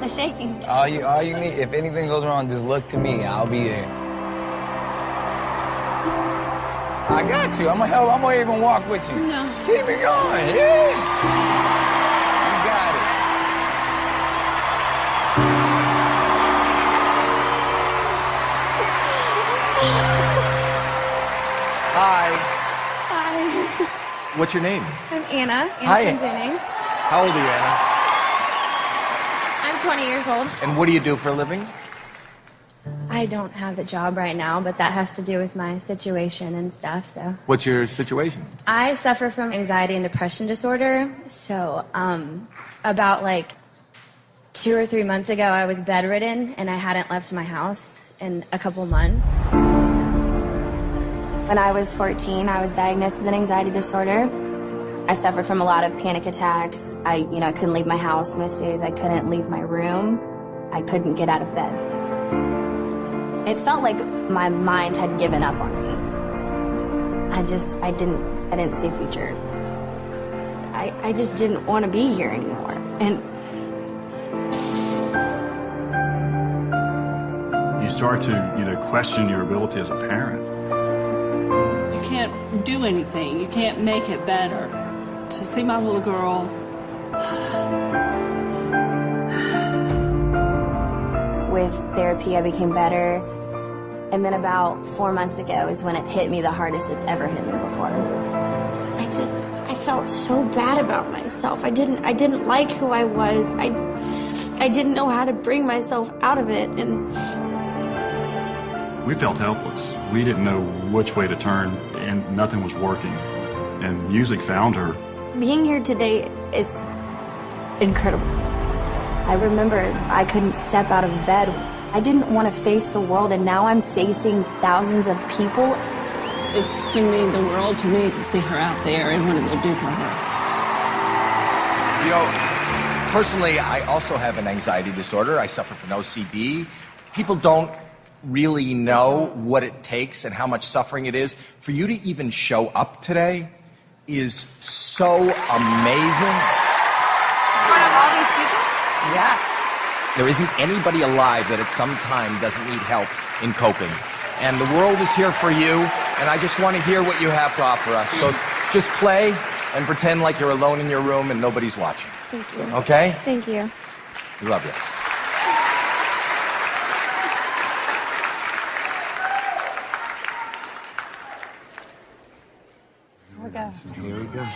the shaking. All you need, if anything goes wrong, just look to me. I'll be there. I got you. I'm gonna help. I'm gonna even walk with you. No. Keep it going. Yeah. You got it. Hi. Hi. What's your name? I'm Anna. Hi. Anna. How old are you, Anna? I'm 20 years old. And what do you do for a living? I don't have a job right now, but that has to do with my situation and stuff, so. What's your situation? I suffer from anxiety and depression disorder, so about like 2 or 3 months ago, I was bedridden and I hadn't left my house in a couple months. When I was 14, I was diagnosed with an anxiety disorder. I suffered from a lot of panic attacks. I couldn't leave my house most days. I couldn't leave my room. I couldn't get out of bed. It felt like my mind had given up on me. I didn't see a future. I just didn't want to be here anymore. And you start to, question your ability as a parent. You can't do anything. You can't make it better. To see my little girl. with therapy, I became better. And then about 4 months ago is when it hit me the hardest it's ever hit me before. I felt so bad about myself. I didn't like who I was. I didn't know how to bring myself out of it. And we felt helpless. We didn't know which way to turn, and nothing was working. And music found her. being here today is incredible. I remember I couldn't step out of bed. I didn't want to face the world, and now I'm facing thousands of people. It's going to mean the world to me to see her out there and what it'll do for her. You know, personally, I also have an anxiety disorder. I suffer from OCD. People don't really know what it takes and how much suffering it is. For you to even show up today is so amazing. In front of all these people? Yeah. There isn't anybody alive that at some time doesn't need help in coping. And the world is here for you, and I just want to hear what you have to offer us. So just play and pretend like you're alone in your room and nobody's watching. Thank you. Okay? Thank you. We love you. Here we go. Here we go.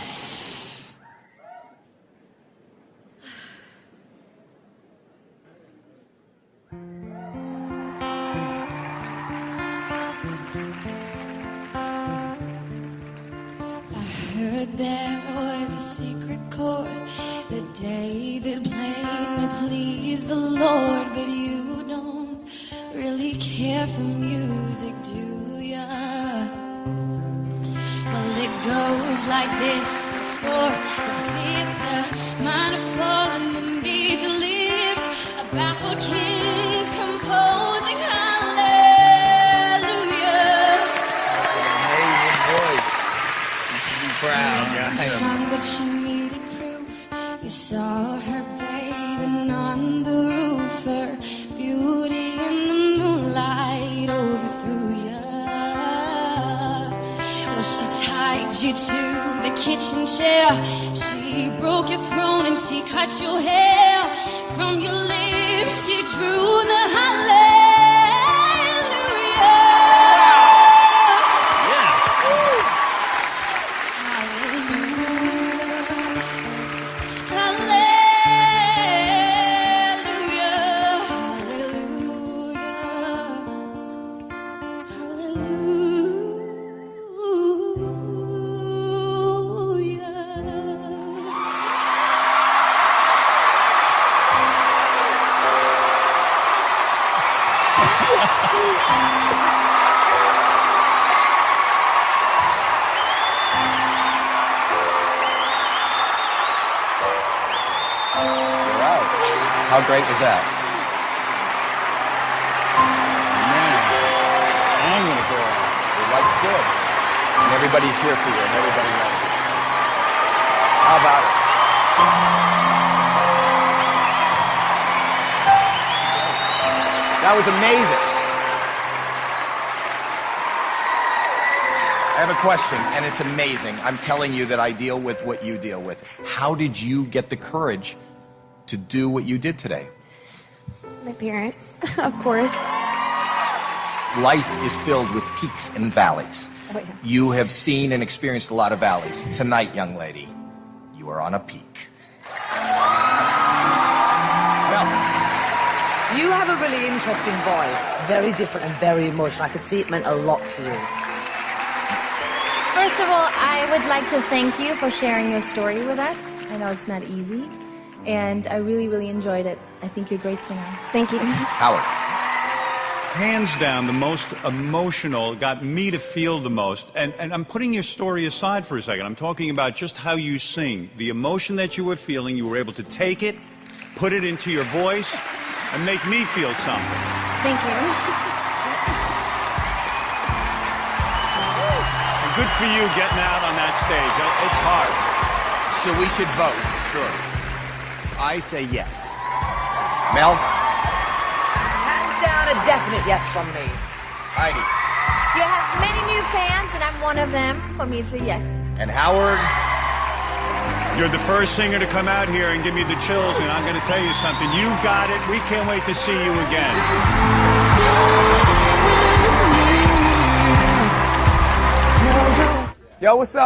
There was a secret chord that David played to please the Lord, but you don't really care for music, do ya? Well, it goes like this: the fourth, the fifth, the minor fall, and the major lifts. A baffled king composing hallelujah. Proud, guys. Strong, but she needed proof. You saw her bathing on the roof. Her beauty in the moonlight overthrew ya. Well, she tied you to the kitchen chair. She broke your throne and she cut your hair. From your lips she drew the hallelujah. How great was that? Man, I'm gonna go out. We'd like to do it. And everybody's here for you, and everybody knows it. How about it? That was amazing. I have a question, and it's amazing. I'm telling you that I deal with what you deal with. How did you get the courage to do what you did today? My parents, of course. Life is filled with peaks and valleys. Oh, yeah. You have seen and experienced a lot of valleys. Tonight, young lady, you are on a peak. Well, You have a really interesting voice. Very different and very emotional. I could see it meant a lot to you. First of all, I would like to thank you for sharing your story with us. I know it's not easy, and I really, really enjoyed it. I think you're a great singer. Thank you. Howard. Hands down, the most emotional, got me to feel the most. And I'm putting your story aside for a second. I'm talking about just how you sing. The emotion that you were feeling, you were able to take it, put it into your voice, and make me feel something. Thank you. And good for you getting out on that stage. It's hard. So we should vote. Sure. I say yes. Mel? Hands down, a definite yes from me. Heidi? You have many new fans, and I'm one of them. For me, it's a yes. And Howard? You're the first singer to come out here and give me the chills, and I'm going to tell you something. You've got it. We can't wait to see you again. yo, what's up?